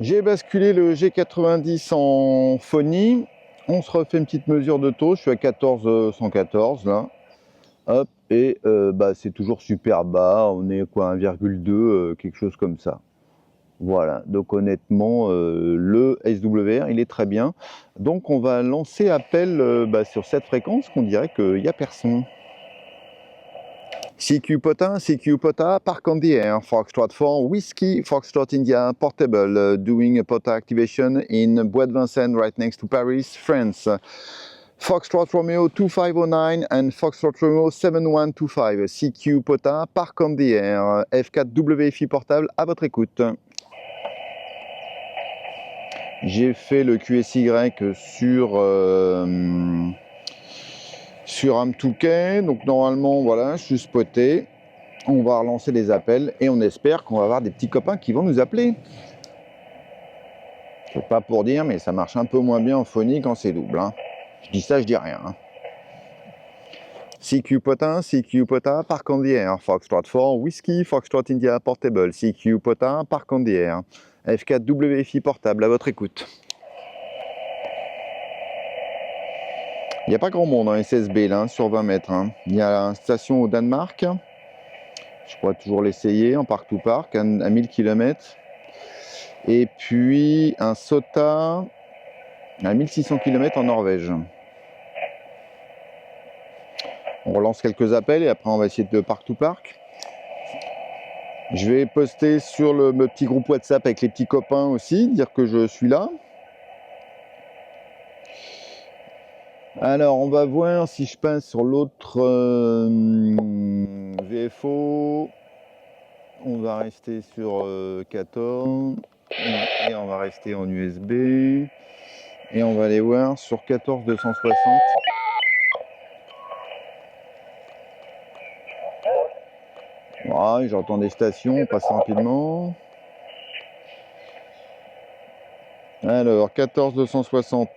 J'ai basculé le G90 en phonie. On se refait une petite mesure de taux. Je suis à 1414 là. Hop, et c'est toujours super bas. On est quoi, 1,2, quelque chose comme ça. Voilà, donc honnêtement, le SWR, il est très bien. Donc on va lancer appel sur cette fréquence qu'on dirait qu'il n'y a personne. CQ POTA, Park on the Air, Foxtrot 4, Whiskey, Foxtrot India, Portable, doing a POTA activation in Bois de Vincennes, right next to Paris, France. Foxtrot Romeo 2509 and Foxtrot Romeo 7125, CQ POTA, Park on the Air, F4 WFI Portable, à votre écoute. J'ai fait le QSY sur Amtouquet, donc normalement voilà, je suis spoté. On va relancer les appels et on espère qu'on va avoir des petits copains qui vont nous appeler. C'est pas pour dire, mais ça marche un peu moins bien en phonie quand c'est double. Hein. Je dis ça, je dis rien. Hein. CQ POTA, Park on the Air, Foxtrot 4, Whiskey, Foxtrot India Portable, CQ POTA, Park on the Air, F4 WFI Portable, à votre écoute. Il n'y a pas grand monde en SSB là, sur 20 mètres. Hein. Il y a une station au Danemark. Je pourrais toujours l'essayer en park-to-park à 1000 km. Et puis un SOTA à 1600 km en Norvège. On relance quelques appels et après on va essayer de park-to-park. Je vais poster sur le petit groupe WhatsApp avec les petits copains aussi, dire que je suis là. Alors on va voir si je passe sur l'autre VFO. On va rester sur 14 et on va rester en USB et on va aller voir sur 14260. Voilà, j'entends des stations, on passe rapidement. Alors 14260.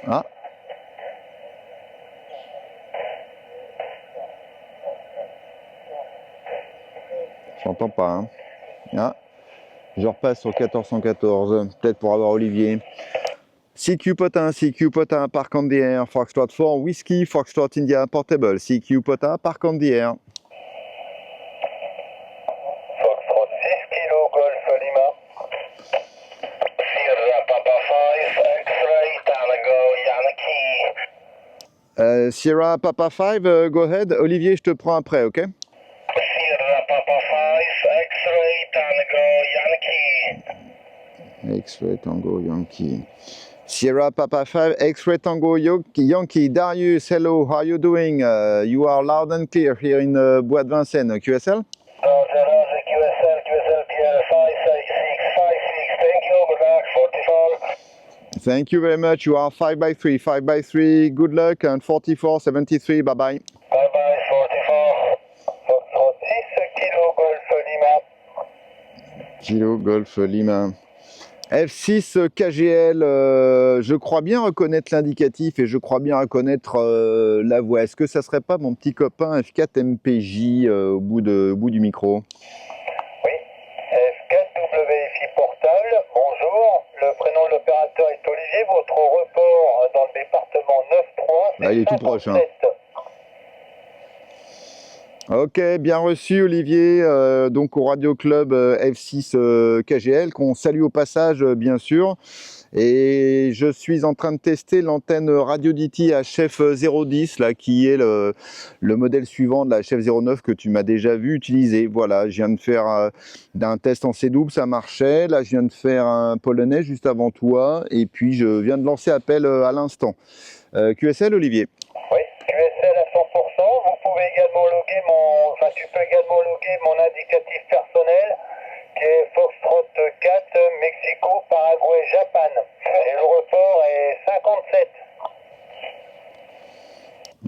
Ah. J'entends pas. Hein. Ah. Je repasse sur 1414, peut-être pour avoir Olivier. CQ POTA, Park on the Air, Foxtrot 4, Whiskey, Foxtrot India Portable, CQ POTA, Park on the Air. Foxtrot 6 kilo Golf Lima. Sierra Papa 5, X-Ray Tango Yankee. Sierra Papa 5, go ahead. Olivier, je te prends après, ok? Sierra Papa 5, X-Ray Tango Yankee. X-Ray Tango Yankee. Sierra Papa 5, X-Ray Tango Yankee. Darius, hello, how are you doing? You are loud and clear here in Bois de Vincennes, QSL? Roger, QSL Pierre 56656. Thank you, good luck, 44. Thank you very much. You are 5x3. Good luck and 4473. Bye bye. Bye bye, 44. Foxtrot 6 kilo Golf Lima. Kilo Golf Lima. F6 KGL, je crois bien reconnaître l'indicatif et je crois bien reconnaître la voix. Est-ce que ça serait pas mon petit copain F4 MPJ au bout du micro? Oui, F4 WFI Portable, bonjour. Le prénom de l'opérateur est Olivier. Votre report dans le département 9-3, c'est il est tout proche. Hein. Ok, bien reçu Olivier, donc au Radio Club F6 KGL, qu'on salue au passage bien sûr. Et je suis en train de tester l'antenne Radio DT HF 010, là, qui est le modèle suivant de la HF 09 que tu m'as déjà vu utiliser. Voilà, je viens de faire un test en C-double, ça marchait. Là, je viens de faire un polonais juste avant toi. Et puis, je viens de lancer appel à l'instant. QSL, Olivier? Oui, QSL à 100%. Vous pouvez également loguer tu peux également loguer mon indicatif personnel qui est Foxtrot 4, Mexico, Paraguay, Japan. Et le report est 57.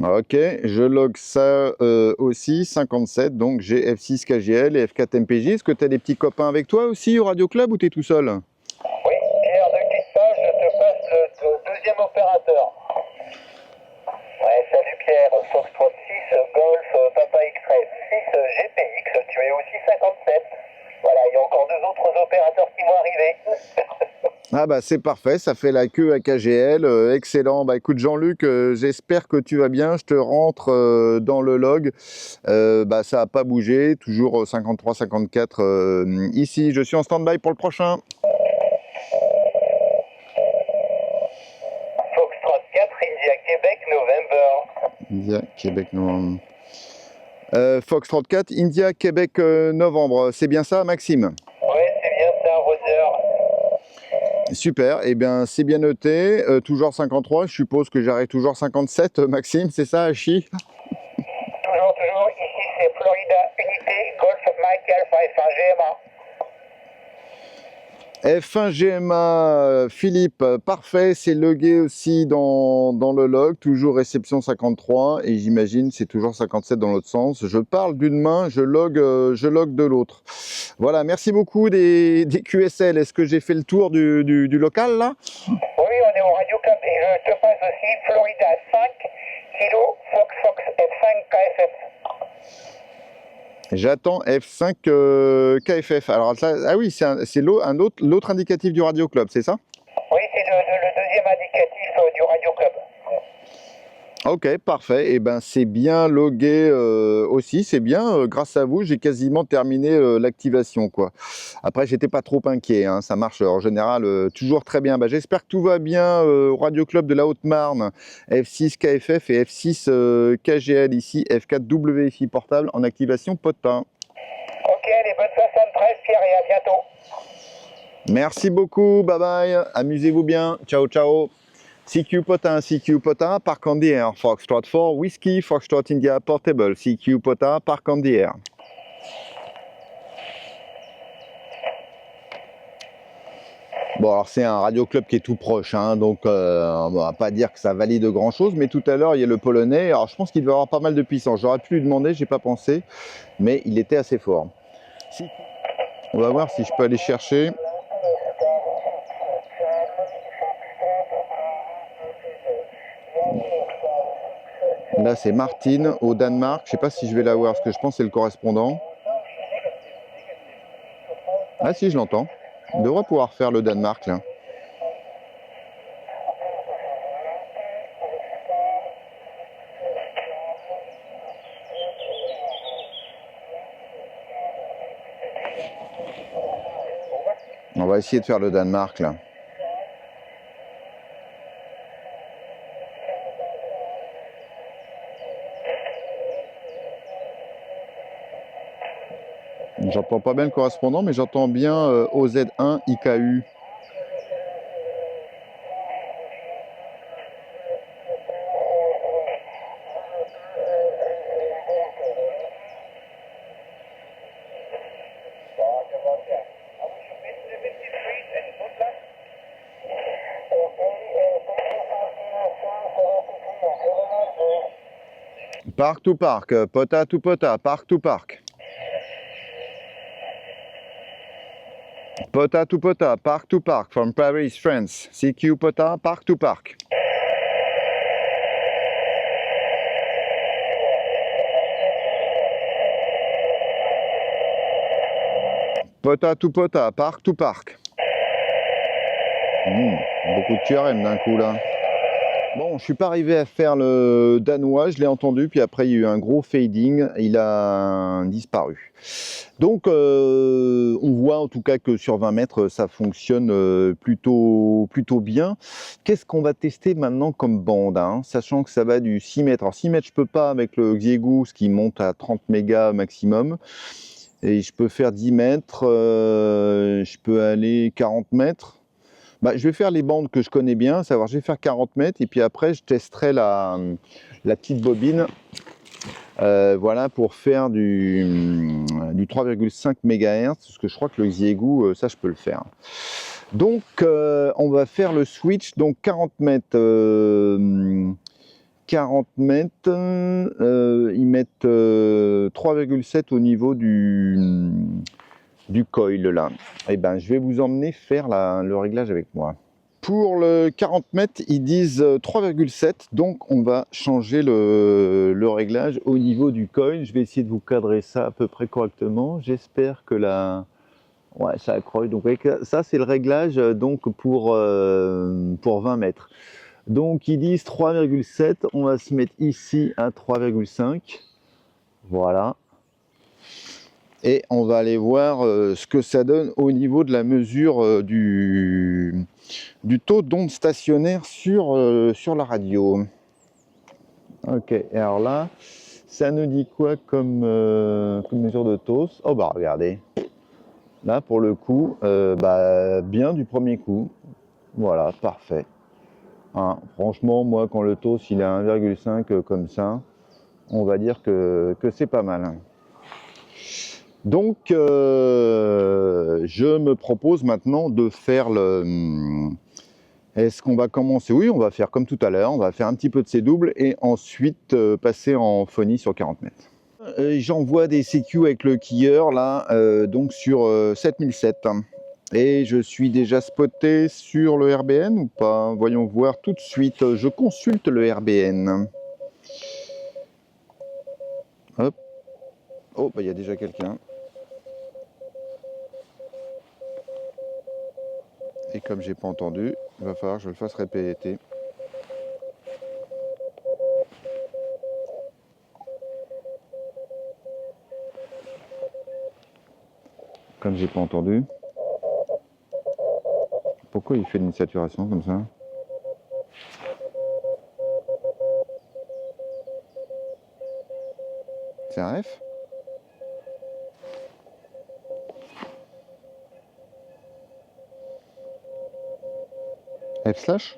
Ok, je log ça aussi, 57, donc j'ai F6 KGL et F4 MPJ. Est-ce que tu as des petits copains avec toi aussi au Radio Club ou tu es tout seul? Oui, Pierre, ne quitte pas, je te passe le deuxième opérateur. Ouais, salut Pierre, Foxtrot 6, Golf, Papa X-Ray 6, GPX, tu es aussi 57. Voilà, il y a encore 2 autres opérateurs qui vont arriver. Ah bah c'est parfait, ça fait la queue à KGL, excellent. Bah écoute Jean-Luc, j'espère que tu vas bien, je te rentre dans le log. Bah ça n'a pas bougé, toujours 53-54 ici. Je suis en stand-by pour le prochain. Foxtrot 4, India, Québec, November. India, Québec, novembre. Foxtrot 4, India, Québec, novembre. C'est bien ça, Maxime? Oui, c'est bien ça, Roger. Super, et bien c'est bien noté. Toujours 53, je suppose que j'arrive toujours 57, Maxime, c'est ça, Hachi? Toujours, ici c'est Florida Unité, Golf Mike Alpha F1 GMA. F1 GMA, Philippe, parfait, c'est logué aussi dans le log, toujours réception 53, et j'imagine c'est toujours 57 dans l'autre sens. Je parle d'une main, je log de l'autre. Voilà, merci beaucoup des QSL. Est-ce que j'ai fait le tour du local là? Oui, on est au Radio Club et je te passe aussi Florida 5, Kilo, Fox F5 KFF. J'attends F5 KFF. Alors ça, ah oui, c'est l'autre indicatif du Radio Club, c'est ça? Oui, c'est le deuxième indicatif du Radio Club. Ok, parfait. Et ben c'est bien logué aussi, c'est bien. Grâce à vous, j'ai quasiment terminé l'activation, quoi. Après, j'étais pas trop inquiet, hein, ça marche en général toujours très bien. Bah, j'espère que tout va bien au Radio Club de la Haute-Marne, F6 KFF et F6 KGL ici, F4 WFI portable en activation POTA. Ok, les bonnes 73, Pierre, et à bientôt. Merci beaucoup, bye bye, amusez-vous bien, ciao ciao. CQ POTA, park on the air. Foxtrot 4, Whiskey, Foxtrot India Portable. CQ POTA, park on the air. Bon, alors c'est un radio club qui est tout proche, hein, donc on va pas dire que ça valide grand chose, mais tout à l'heure il y a le polonais. Alors je pense qu'il devait avoir pas mal de puissance. J'aurais pu lui demander, j'ai pas pensé, mais il était assez fort. On va voir si je peux aller chercher. Là, c'est Martine au Danemark. Je ne sais pas si je vais la voir, parce que je pense que c'est le correspondant. Ah si, je l'entends. On devrait pouvoir faire le Danemark, là. On va essayer de faire le Danemark, là. J'entends pas bien le correspondant, mais j'entends bien OZ1 IKU. Park to park, POTA to POTA, park to park. POTA to POTA, park to park, from Paris, France. CQ POTA, park to park. POTA to POTA, park to park. Beaucoup de QRM d'un coup là. Bon, je ne suis pas arrivé à faire le danois, je l'ai entendu, puis après il y a eu un gros fading, il a disparu. Donc on voit en tout cas que sur 20 mètres ça fonctionne plutôt bien. Qu'est-ce qu'on va tester maintenant comme bande, hein, sachant que ça va du 6 mètres. Alors 6 mètres je peux pas avec le Xiegu, qui monte à 30 mégas maximum. Et je peux faire 10 mètres, je peux aller 40 mètres. Bah, je vais faire les bandes que je connais bien, savoir je vais faire 40 mètres et puis après je testerai la petite bobine voilà, pour faire du 3,5 MHz, parce que je crois que le Xiegu, ça je peux le faire. Donc on va faire le switch, donc 40 mètres. 40 mètres, ils mettent 3,7 au niveau du coil là. Et ben je vais vous emmener faire le réglage avec moi. Pour le 40 mètres, ils disent 3,7, donc on va changer le réglage au niveau du coil. Je vais essayer de vous cadrer ça à peu près correctement. J'espère que la Ouais, ça accroche. Donc avec ça, c'est le réglage donc pour 20 mètres. Donc ils disent 3,7. On va se mettre ici à 3,5. Voilà. Et on va aller voir ce que ça donne au niveau de la mesure du taux d'onde stationnaire sur la radio. Ok, et alors là, ça nous dit quoi comme mesure de taux? Oh bah regardez, là pour le coup, bien du premier coup. Voilà, parfait. Hein, franchement, moi quand le taux il est à 1,5 comme ça, on va dire que c'est pas mal. Donc, je me propose maintenant de faire le... Est-ce qu'on va commencer? Oui, on va faire comme tout à l'heure, on va faire un petit peu de ces doubles et ensuite passer en phonie sur 40 mètres. J'envoie des CQ avec le quilleur là, donc sur 7007. Et je suis déjà spoté sur le RBN ou pas? Voyons voir tout de suite. Je consulte le RBN. Hop. Oh, bah il y a déjà quelqu'un. Et comme j'ai pas entendu, il va falloir que je le fasse répéter. Comme j'ai pas entendu. Pourquoi il fait une saturation comme ça? C'est un F? F/?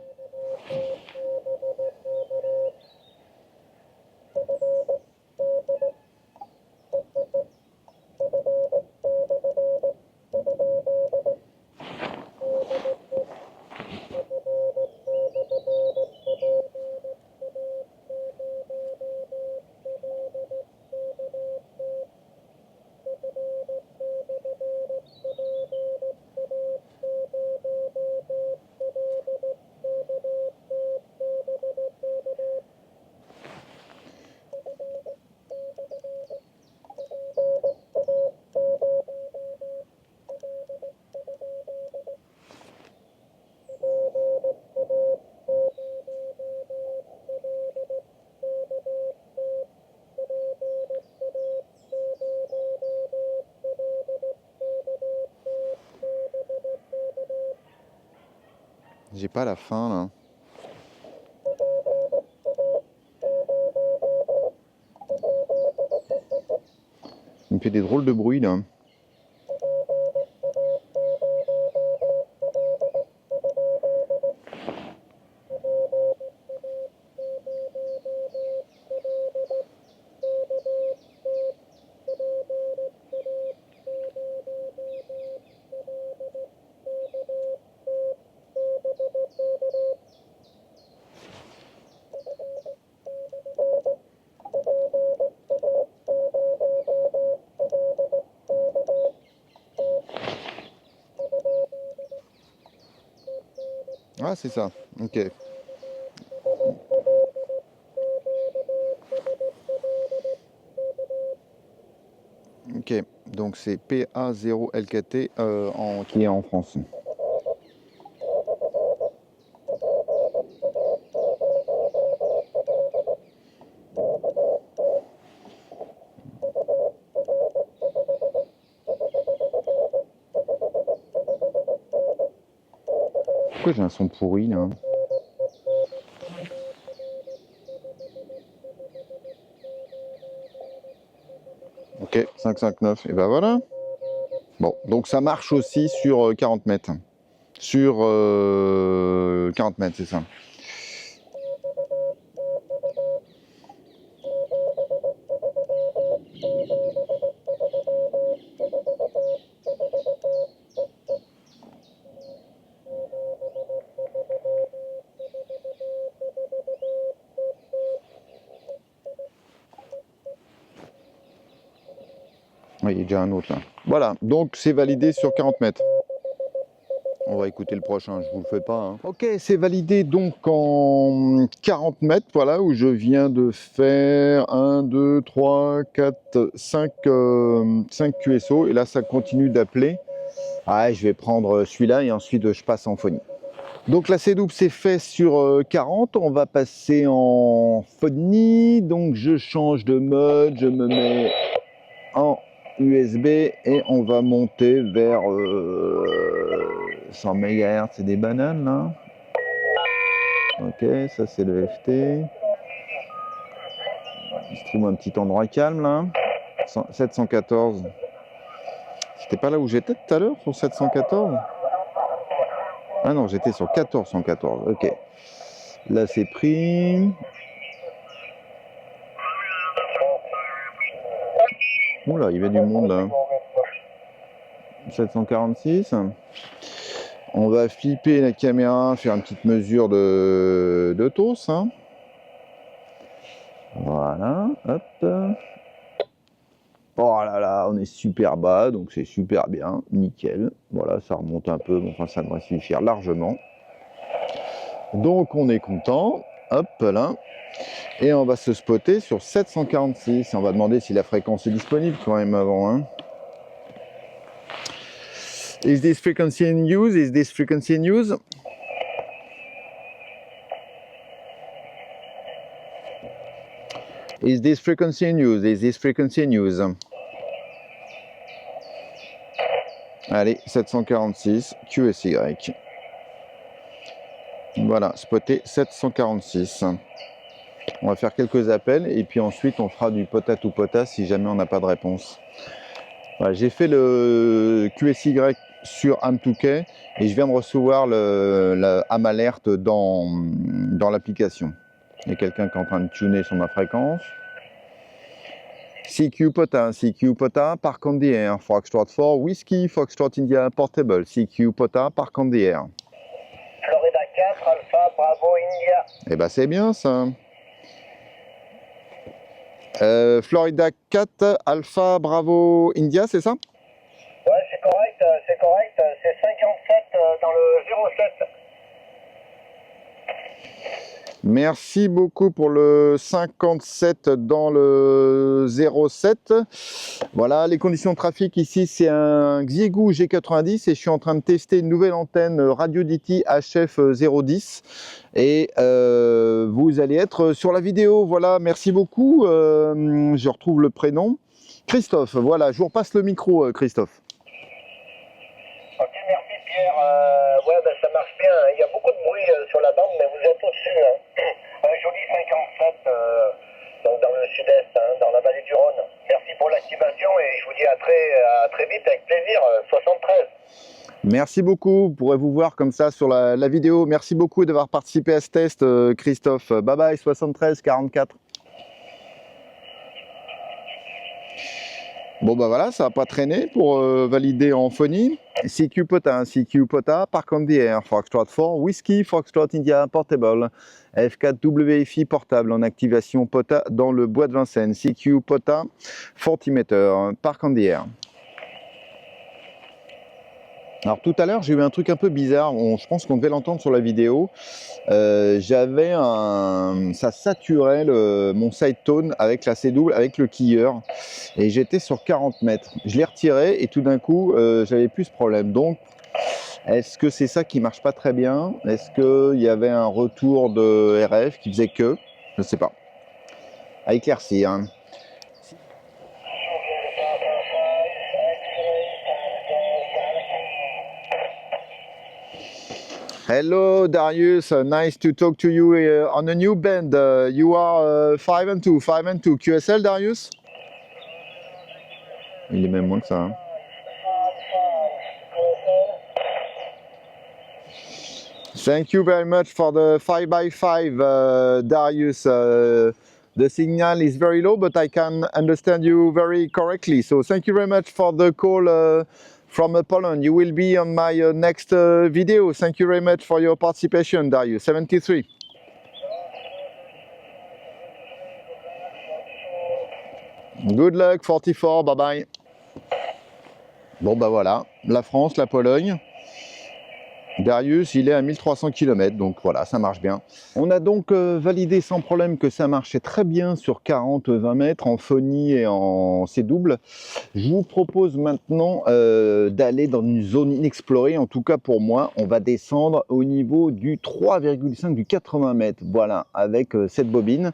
J'ai pas la fin là. Il me fait des drôles de bruit là. Ah, c'est ça. Ok. Ok. Donc c'est PA0LKT qui est en France. Pourquoi j'ai un son pourri là? Ok, 559. Et ben voilà. Bon, donc ça marche aussi sur 40 mètres. Sur 40 mètres, c'est ça. Oui, il y a déjà un autre là. Voilà, donc c'est validé sur 40 mètres. On va écouter le prochain, je vous le fais pas. Hein. Ok, c'est validé donc en 40 mètres, voilà, où je viens de faire 1, 2, 3, 4, 5 QSO. Et là, ça continue d'appeler. Ah, je vais prendre celui-là et ensuite je passe en phonie. Donc la C-double c'est fait sur 40, on va passer en phonie. Donc je change de mode, je me mets en USB et on va monter vers 100 MHz. C'est des bananes là. Ok, ça c'est le FT. Il se trouve un petit endroit calme là. 714. C'était pas là où j'étais tout à l'heure sur 714? Ah non, j'étais sur 1414. Ok. Là c'est pris. Oula, il y avait du monde là. 746. On va flipper la caméra, faire une petite mesure de TOS. Hein. Voilà, hop. Oh là là, on est super bas, donc c'est super bien, nickel. Voilà, ça remonte un peu, mais enfin ça devrait suffire largement. Donc on est content, hop là. Et on va se spotter sur 746. On va demander si la fréquence est disponible quand même avant. Hein. Is this frequency in use? Is this frequency in use? Is this frequency in use? Is this frequency in use? Allez, 746, QSY. Voilà, spoté 746. On va faire quelques appels et puis ensuite on fera du pota to pota si jamais on n'a pas de réponse. Voilà, j'ai fait le QSY sur AM2K et je viens de recevoir la AM alerte dans l'application. Il y a quelqu'un qui est en train de tuner sur ma fréquence. CQ POTA, Park on the Air, Foxtrot 4, Whiskey, Foxtrot India Portable, CQ POTA, Park on the Air. Florida 4, Alpha, Bravo, India. Eh ben c'est bien ça. Florida 4, Alpha, Bravo, India, c'est ça? Ouais, c'est correct, c'est 57 dans le 07. Merci beaucoup pour le 57 dans le 07. Voilà, les conditions de trafic ici, c'est un Xiegu G90 et je suis en train de tester une nouvelle antenne Radio DT HF010 et vous allez être sur la vidéo. Voilà, merci beaucoup. Je retrouve le prénom. Christophe, voilà, je vous repasse le micro, Christophe. Ok, merci Pierre. Ouais, ben, ça marche bien. Il y a beaucoup de bruit sur la bande, mais vous êtes au-dessus. Hein. Un joli 57 donc dans le sud-est, hein, dans la vallée du Rhône. Merci pour l'activation et je vous dis à très vite avec plaisir. 73. Merci beaucoup. Vous pourrez vous voir comme ça sur la vidéo. Merci beaucoup d'avoir participé à ce test, Christophe. Bye bye, 73 44. Bon bah voilà, ça n'a pas traîné pour valider en phonie. CQ POTA, Park on the Air, Foxtrot 4, Whiskey, Foxtrot India Portable, F4 WFI portable en activation POTA dans le bois de Vincennes, CQ POTA, 40 meter, Park on the Air. Alors tout à l'heure j'ai eu un truc un peu bizarre, je pense qu'on devait l'entendre sur la vidéo, j'avais ça saturait mon side tone avec la C-double, avec le quilleur, et j'étais sur 40 mètres. Je l'ai retiré et tout d'un coup j'avais plus ce problème. Donc est-ce que c'est ça qui marche pas très bien? Est-ce qu'il y avait un retour de RF qui faisait que? Je ne sais pas. À éclaircir. Hein. Hello Darius, nice to talk to you on a new band. You are 5 and 2, QSL Darius? Il est même moins que ça. Hein. Thank you very much for the 5x5 Darius. The signal is very low, but I can understand you very correctly. So thank you very much for the call from Poland. You will be on my next video. Thank you very much for your participation, Darius. 73. Good luck, 44. Bye bye. Bon, bah voilà. La France, la Pologne. Darius, il est à 1300 km, donc voilà, ça marche bien. On a donc validé sans problème que ça marchait très bien sur 40-20 mètres en phonie et en C-double. Je vous propose maintenant d'aller dans une zone inexplorée, en tout cas pour moi. On va descendre au niveau du 3,5 du 80 mètres, voilà, avec cette bobine.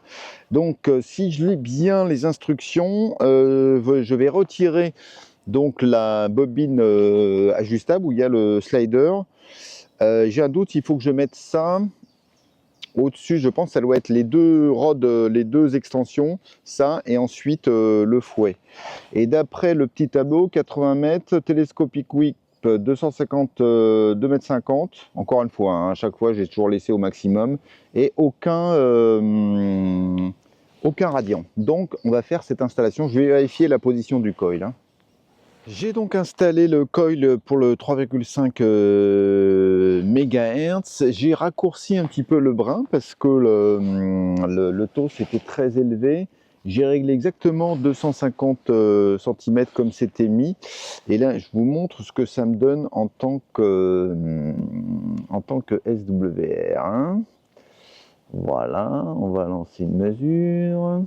Donc si je lis bien les instructions, je vais retirer donc la bobine ajustable où il y a le slider. J'ai un doute, il faut que je mette ça au-dessus. Je pense que ça doit être les deux rods, les deux extensions, ça, et ensuite le fouet. Et d'après le petit tableau, 80 mètres, télescopic whip 250, 2,50 mètres 50. Encore une fois, hein, à chaque fois, j'ai toujours laissé au maximum. Et aucun radian. Donc, on va faire cette installation. Je vais vérifier la position du coil. Hein. J'ai donc installé le coil pour le 3,5 MHz. J'ai raccourci un petit peu le brin parce que le taux était très élevé. J'ai réglé exactement 250 cm comme c'était mis. Et là, je vous montre ce que ça me donne en tant que SWR. Hein. Voilà, on va lancer une mesure.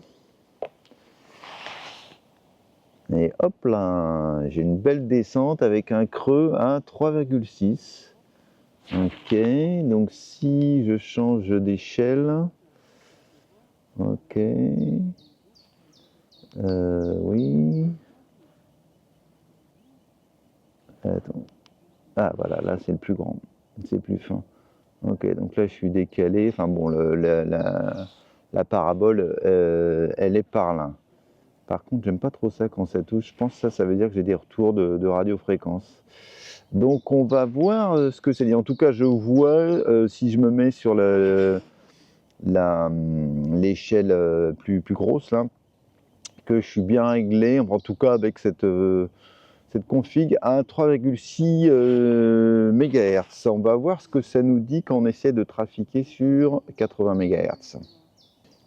Et hop là, j'ai une belle descente avec un creux à 3,6. Ok, donc si je change d'échelle, ok, oui, attends, ah voilà, là c'est le plus grand, c'est plus fin. Ok, donc là je suis décalé, enfin bon, la parabole, elle est par là. Par contre, j'aime pas trop ça quand ça touche. Je pense que ça veut dire que j'ai des retours de radiofréquence. Donc, on va voir ce que c'est dit. En tout cas, je vois, si je me mets sur l'échelle plus grosse, là, que je suis bien réglé, en tout cas avec cette config à 3,6 MHz. On va voir ce que ça nous dit quand on essaie de trafiquer sur 80 MHz.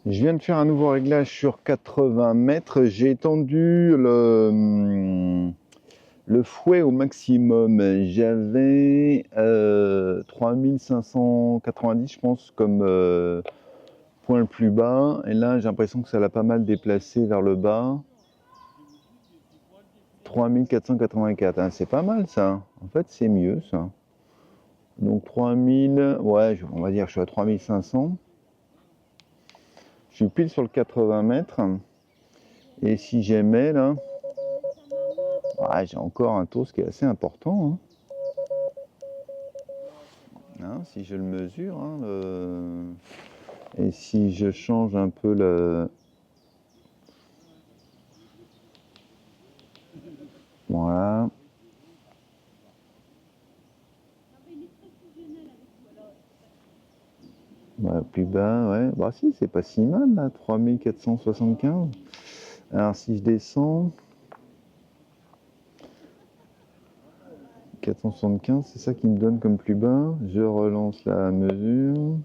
Je viens de faire un nouveau réglage sur 80 mètres. J'ai étendu le fouet au maximum. J'avais 3590, je pense, comme point le plus bas. Et là, j'ai l'impression que ça l'a pas mal déplacé vers le bas. 3484, hein, c'est pas mal ça. En fait, c'est mieux ça. Donc 3000, ouais, on va dire que je suis à 3500. Je suis pile sur le 80 mètres. Et si j'aimais là, ouais, j'ai encore un taux qui est assez important. Hein. Hein, si je le mesure, hein, et si je change un peu le. Voilà. Ouais, plus bas, ouais. Bah si, c'est pas si mal là, 3475. Alors si je descends, 475, c'est ça qui me donne comme plus bas. Je relance la mesure.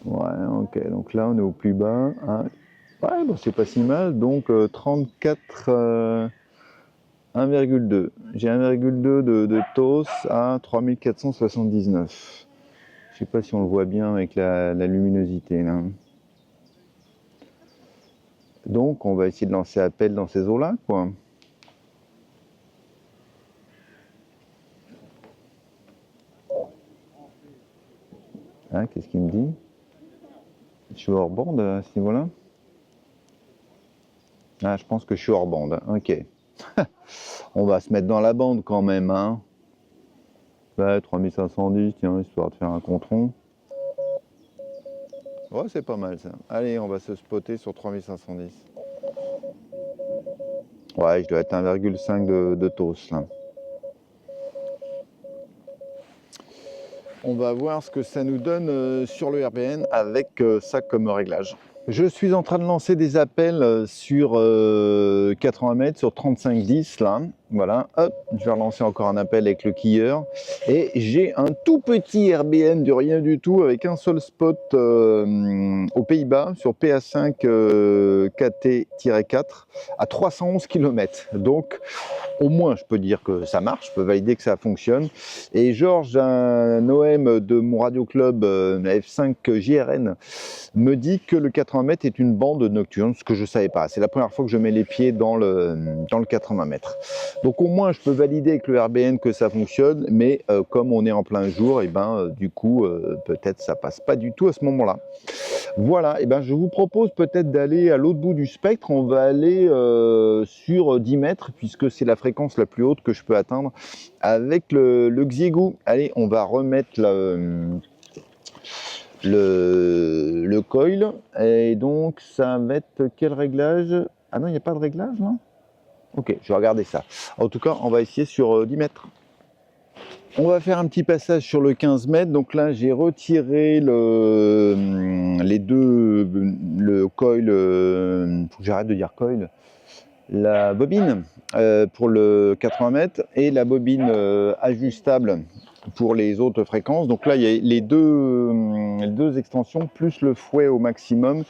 Ouais, ok, donc là on est au plus bas. Hein. Ouais, bon, c'est pas si mal. Donc 34, 1,2. J'ai 1,2 de TOS à 3479. Je sais pas si on le voit bien avec la luminosité là. Donc on va essayer de lancer appel dans ces eaux-là, quoi. Hein, qu'est-ce qu'il me dit? Je suis hors bande à ce niveau-là? Ah, je pense que je suis hors bande. Ok. On va se mettre dans la bande quand même, hein. Ouais, 3510, tiens, histoire de faire un contron. Ouais, c'est pas mal ça. Allez, on va se spotter sur 3510. Ouais, je dois être 1,5 de TOS là. On va voir ce que ça nous donne sur le RBN avec ça comme réglage. Je suis en train de lancer des appels sur 80 mètres, sur 3510 là. Voilà, hop, je vais relancer encore un appel avec le quilleur. Et j'ai un tout petit RBN de rien du tout avec un seul spot aux Pays-Bas sur PA5 KT-4 à 311 km. Donc, au moins, je peux dire que ça marche, je peux valider que ça fonctionne. Et Georges, un OM de mon radio club F5 JRN, me dit que le 80 mètres est une bande nocturne, ce que je ne savais pas. C'est la première fois que je mets les pieds dans le 80 mètres. Donc au moins, je peux valider avec le RBN que ça fonctionne, mais comme on est en plein jour, et du coup, peut-être ça passe pas du tout à ce moment-là. Voilà, et je vous propose peut-être d'aller à l'autre bout du spectre. On va aller sur 10 mètres, puisque c'est la fréquence la plus haute que je peux atteindre avec le Xiegu. Allez, on va remettre le coil. Et donc, ça va être quel réglage? Ah non, il n'y a pas de réglage, non? Ok, je vais regarder ça. En tout cas, on va essayer sur 10 mètres. On va faire un petit passage sur le 15 mètres. Donc là, j'ai retiré le coil, faut que j'arrête de dire coil, la bobine pour le 80 mètres et la bobine ajustable pour les autres fréquences. Donc là, il y a les deux extensions plus le fouet au maximum.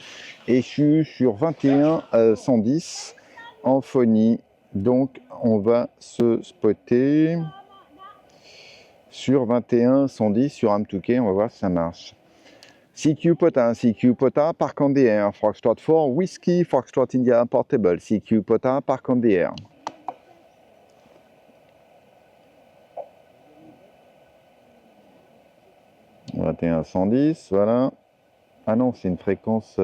Et je suis sur 21 110 en phonie. Donc on va se spotter sur 21 110 sur Amtouké. On va voir si ça marche. CQ Pota, Park on the Air, Foxtrot 4, Whiskey, Foxtrot India Portable, CQ Pota, Park on the Air. « 21 110, voilà. Ah non, c'est une fréquence,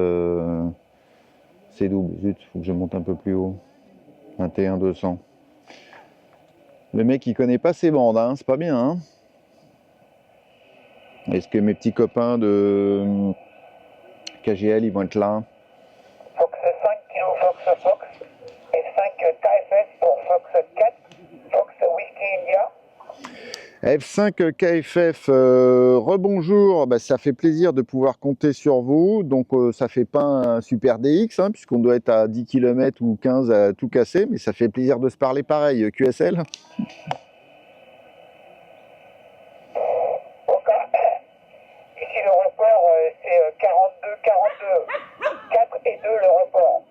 c'est double, zut, faut que je monte un peu plus haut. 21 200. Le mec, il connaît pas ses bandes, hein, c'est pas bien, hein. Est-ce que mes petits copains de KGL, ils vont être là? Fox 5 kilo Fox Fox et 5 KFS pour Fox 4, Fox Whiskey India. F5 KFF, rebonjour, ça fait plaisir de pouvoir compter sur vous. Donc ça fait pas un super DX, hein, puisqu'on doit être à 10 km ou 15 à tout casser, mais ça fait plaisir de se parler pareil. QSL? Ici le report c'est 42, 4 et 2 le report.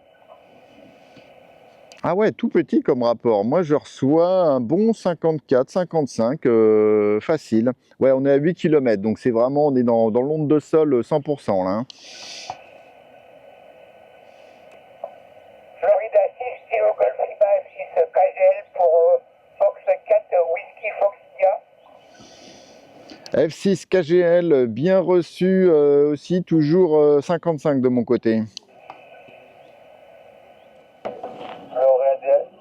Ah ouais, tout petit comme rapport. Moi, je reçois un bon 54, 55, facile. Ouais, on est à 8 km, donc c'est vraiment, on est dans l'onde de sol 100% là. Hein. Florida 6, Kilo Golf Lima F6 KGL pour Fox 4, Whiskey Fox India. F6 KGL, bien reçu aussi, toujours 55 de mon côté.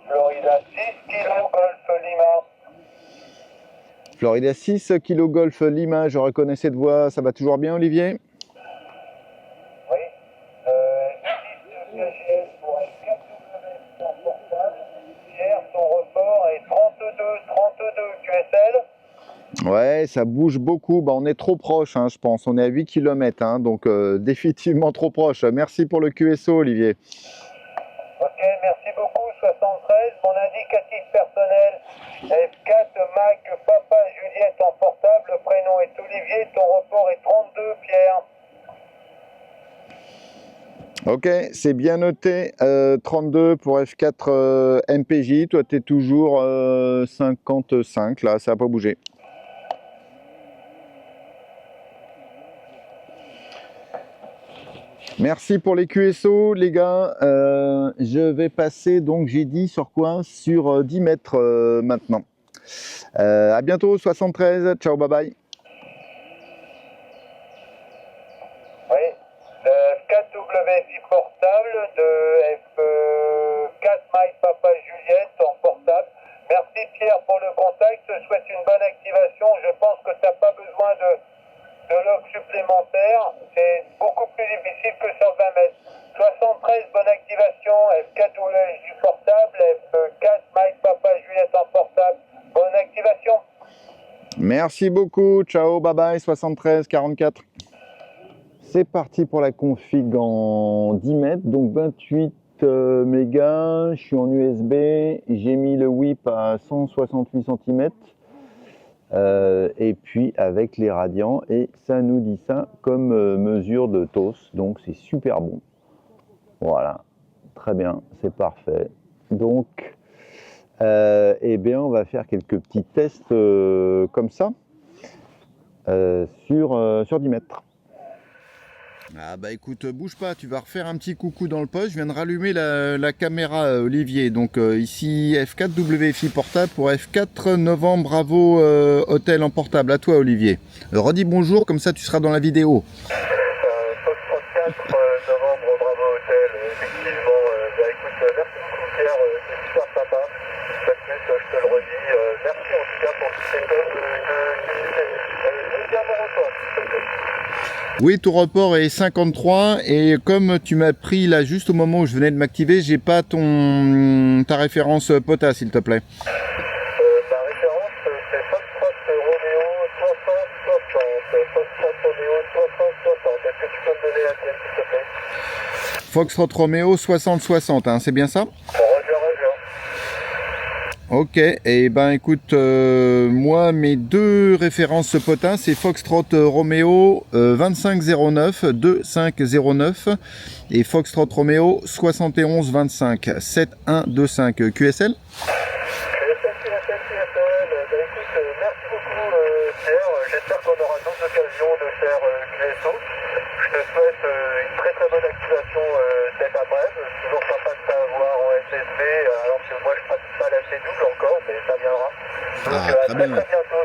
Florida 6, Kilo Golf Lima. Florida 6, Kilo Golf Lima, je reconnais cette voix, ça va toujours bien Olivier? Oui. 6 KGL pour F4W en portable. Hier, son report est 32 QSL. Ouais, ça bouge beaucoup, on est trop proche, hein, je pense, on est à 8 km, hein, donc définitivement trop proche. Merci pour le QSO Olivier. Ok, merci beaucoup. 73, mon indicatif personnel F4 Mac Papa Juliette en portable. Le prénom est Olivier. Ton report est 32, Pierre. Ok, c'est bien noté. 32 pour F4 MPJ. Toi, tu es toujours 55, là, ça n'a pas bougé. Merci pour les QSO, les gars. Je vais passer, donc j'ai dit sur quoi? Sur 10 mètres maintenant. À bientôt, 73. Ciao, bye bye. Oui, le F4WFI portable de F4 My Papa Juliette en portable. Merci Pierre pour le contact. Je te souhaite une bonne activation. Je pense que tu n'as pas besoin de log supplémentaire, c'est beaucoup plus difficile que sur 20 mètres. 73, bonne activation, F4 du portable, F4 Mike Papa Juliette en portable, bonne activation. Merci beaucoup, ciao, bye bye, 73, 44. C'est parti pour la config en 10 mètres, donc 28 mégas, je suis en USB, j'ai mis le whip à 168 cm. Et puis avec les radians, et ça nous dit ça comme mesure de TOS, donc c'est super bon. Voilà, très bien, c'est parfait. Donc, eh bien, on va faire quelques petits tests comme ça sur 10 mètres. Ah bah écoute, bouge pas, tu vas refaire un petit coucou dans le poste. Je viens de rallumer la caméra Olivier. Donc ici F4 WFI portable pour F4 novembre Bravo hôtel en portable. À toi Olivier. Redis bonjour, comme ça tu seras dans la vidéo. Poste 34, novembre Bravo hôtel, effectivement. Bah écoute, merci beaucoup Pierre, c'est super sympa. Pas de plus, je te le redis. Merci en tout cas pour toutes ces choses. Je viens mon retour, s'il te plaît. Oui, ton report est 53 et comme tu m'as pris là juste au moment où je venais de m'activer, j'ai pas ta référence POTA s'il te plaît. Ma référence c'est Foxtrot Romeo 6060. Foxtrot Romeo 6060. Est-ce que tu peux me donner la tienne s'il te plaît? Foxtrot Romeo 6060, hein, c'est bien ça? Roger. Ok, et ben écoute, moi mes deux références POTA c'est Foxtrot Romeo 2509 2509 et Foxtrot Romeo 7125 7125 QSL. Merci beaucoup Pierre, j'espère qu'on aura d'autres occasions de faire QSO. Je te souhaite une très bonne activation cet après-midi. C'est toujours sympa de t'avoir en SSB, alors que moi je pratique pas la C12 encore, mais ça viendra. Donc à très bientôt,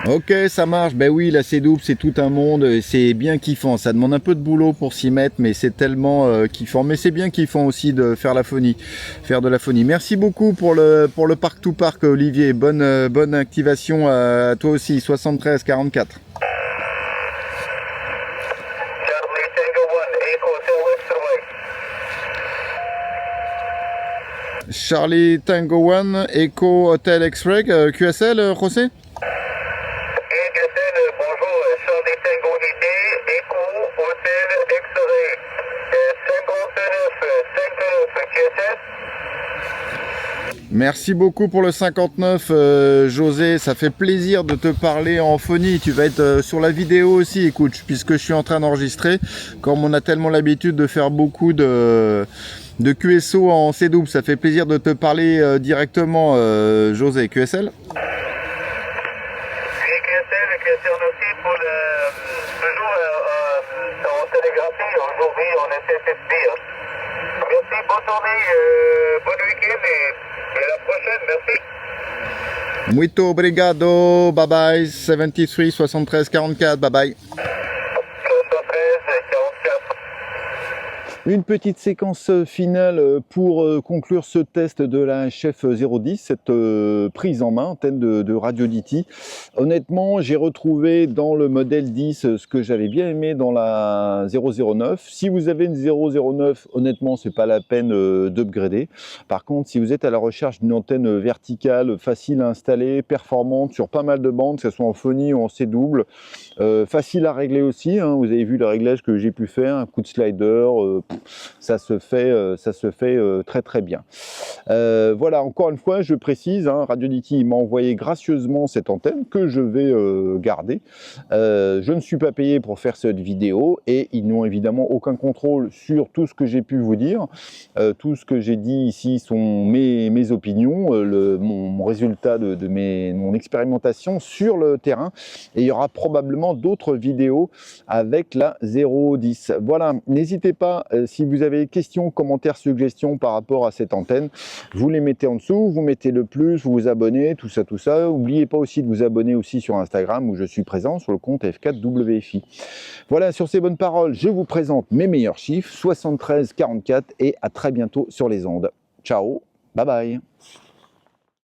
73. Ok, ça marche. Ben oui, la C-Double, c'est tout un monde. C'est bien kiffant. Ça demande un peu de boulot pour s'y mettre, mais c'est tellement kiffant. Mais c'est bien kiffant aussi de faire la phonie, faire de la phonie. Merci beaucoup pour le Park to Park, Olivier. Bonne activation à toi aussi. 73 44. Charlie Tango 1, Echo Hotel X-Ray, QSL, José? Bonjour, Charlie Tango ID, Echo Hotel X-Ray, 59 QSL. Merci beaucoup pour le 59, José. Ça fait plaisir de te parler en phonie. Tu vas être sur la vidéo aussi, écoute, puisque je suis en train d'enregistrer. Comme on a tellement l'habitude de faire beaucoup de QSO en C-Double, ça fait plaisir de te parler directement, José. QSL? QSL aussi pour toujours en télégraphie, aujourd'hui en SSSB. Merci, bonne journée, bon week-end et à la prochaine, merci. Muito obrigado, bye bye, 73 73 44, bye bye. 73 44. Une petite séquence finale pour conclure ce test de la Chef 010, cette prise en main, antenne de Radio DT. Honnêtement, j'ai retrouvé dans le modèle 10 ce que j'avais bien aimé dans la 009. Si vous avez une 009, honnêtement, c'est pas la peine d'upgrader. Par contre, si vous êtes à la recherche d'une antenne verticale, facile à installer, performante sur pas mal de bandes, que ce soit en phonie ou en C-double, facile à régler aussi, hein, vous avez vu le réglage que j'ai pu faire, un coup de slider, ça se fait très très bien. Voilà, encore une fois, je précise, hein, Radio DT m'a envoyé gracieusement cette antenne que je vais garder. Je ne suis pas payé pour faire cette vidéo et ils n'ont évidemment aucun contrôle sur tout ce que j'ai pu vous dire. Tout ce que j'ai dit ici sont mes opinions, mon résultat de mon expérimentation sur le terrain, et il y aura probablement d'autres vidéos avec la 010. Voilà, n'hésitez pas, si vous avez questions, commentaires, suggestions par rapport à cette antenne, vous les mettez en dessous, vous mettez le plus, vous vous abonnez, tout ça. N'oubliez pas aussi de vous abonner aussi sur Instagram où je suis présent sur le compte F4WFI. Voilà, sur ces bonnes paroles, je vous présente mes meilleurs chiffres, 73 44, et à très bientôt sur les ondes. Ciao, bye bye.